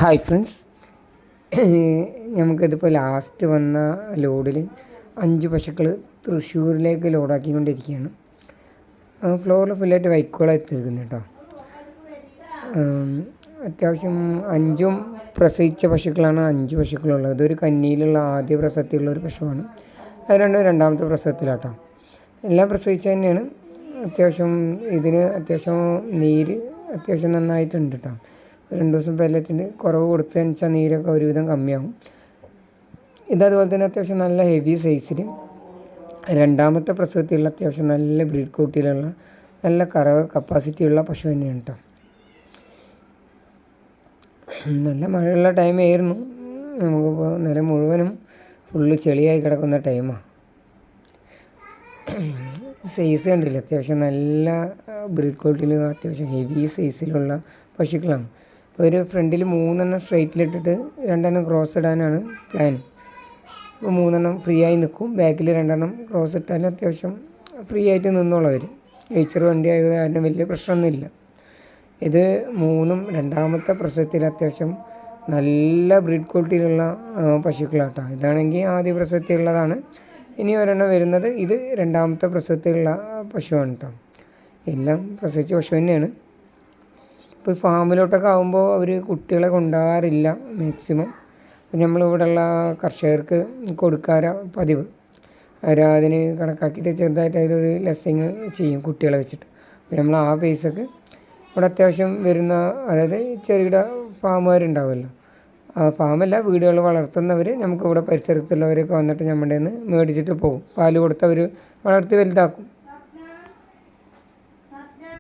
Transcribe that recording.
Hi friends, നമുക്കിതിപ്പോൾ last വന്ന ലോഡിൽ 5 പശുക്കൾ തൃശ്ശൂരിലേക്ക് ലോഡാക്കിക്കൊണ്ടിരിക്കുകയാണ്. ഫ്ലോറിൽ ഫുള്ളായിട്ട് വൈക്കോളായി തീർക്കുന്നു കേട്ടോ. അത്യാവശ്യം 5ഉം പ്രസവിച്ച പശുക്കളാണ്. 5 പശുക്കളുള്ളത്. ഇതൊരു കന്നിയിലുള്ള ആദ്യ പ്രസവത്തിലുള്ള ഒരു പശുവാണ്. അത് രണ്ടാമത്തെ പ്രസവത്തിലാട്ടോ. എല്ലാം പ്രസവിച്ച തന്നെയാണ്. ഇതിന് നീര് അത്യാവശ്യം നന്നായിട്ടുണ്ട് കേട്ടോ. 2 ദിവസം പെല്ലറ്റിന് കുറവ് കൊടുത്തതെന്ന് വെച്ചാൽ നീരൊക്കെ ഒരുവിധം കമ്മിയാകും. ഇതതുപോലെ തന്നെ അത്യാവശ്യം നല്ല ഹെവി സൈസിൽ രണ്ടാമത്തെ പ്രസവത്തിലുള്ള അത്യാവശ്യം നല്ല ബ്രീഡ് ക്വാളിറ്റിയിലുള്ള നല്ല കറവ് കപ്പാസിറ്റിയുള്ള പശു തന്നെയാണ് കേട്ടോ. നല്ല മഴയുള്ള ടൈമായിരുന്നു. നമുക്കിപ്പോൾ നിലം മുഴുവനും ഫുള്ള് ചെളിയായി കിടക്കുന്ന ടൈമാണ്. സൈസ് കണ്ടില്ല, അത്യാവശ്യം നല്ല ബ്രീഡ് ക്വാളിറ്റിയിൽ അത്യാവശ്യം ഹെവി സൈസിലുള്ള പശുക്കളാണ്. ഇപ്പോൾ ഒരു ഫ്രണ്ടിൽ 3 സ്ട്രൈറ്റിലിട്ടിട്ട് 2 ക്രോസ് ഇടാനാണ് പ്ലാൻ. ഇപ്പോൾ 3 ഫ്രീ ആയി നിൽക്കും. ബാക്കിൽ 2 ക്രോസ് ഇട്ടാലും അത്യാവശ്യം ഫ്രീ ആയിട്ട് നിന്നോളവർ. ഏച്ചർ വണ്ടി ആയത് കാരണം വലിയ പ്രശ്നമൊന്നുമില്ല. ഇത് 3ഉം രണ്ടാമത്തെ പ്രസവത്തിൽ അത്യാവശ്യം നല്ല ബ്രീഡ് ക്വാളിറ്റിയിലുള്ള പശുക്കളാട്ടോ. ഇതാണെങ്കിൽ ആദ്യ പ്രസവത്തിലുള്ളതാണ്. ഇനി ഒരെണ്ണം വരുന്നത് ഇത് രണ്ടാമത്തെ പ്രസവത്തിലുള്ള പശുവാണ് കേട്ടോ. എല്ലാം പ്രസവിച്ച പശു തന്നെയാണ്. ഇപ്പോൾ ഫാമിലോട്ടൊക്കെ ആകുമ്പോൾ അവർ കുട്ടികളെ കൊണ്ടുപോകാറില്ല മാക്സിമം. അപ്പോൾ നമ്മളിവിടെയുള്ള കർഷകർക്ക് കൊടുക്കാറ് പതിവ്. അതിന് കണക്കാക്കിയിട്ട് ചെറുതായിട്ട് അതിലൊരു ലെസ്സിങ് ചെയ്യും കുട്ടികളെ വെച്ചിട്ട്. അപ്പോൾ നമ്മൾ ആ പൈസക്ക് ഇവിടെ അത്യാവശ്യം വരുന്ന, അതായത് ചെറുകിട ഫാമുകാരുണ്ടാവുമല്ലോ, ആ ഫാമല്ല, വീടുകൾ വളർത്തുന്നവർ നമുക്കിവിടെ പരിസരത്തുള്ളവരൊക്കെ വന്നിട്ട് നമ്മുടെ നിന്ന് മേടിച്ചിട്ട് പോകും. പാല് കൊടുത്തവർ വളർത്തി വലുതാക്കും.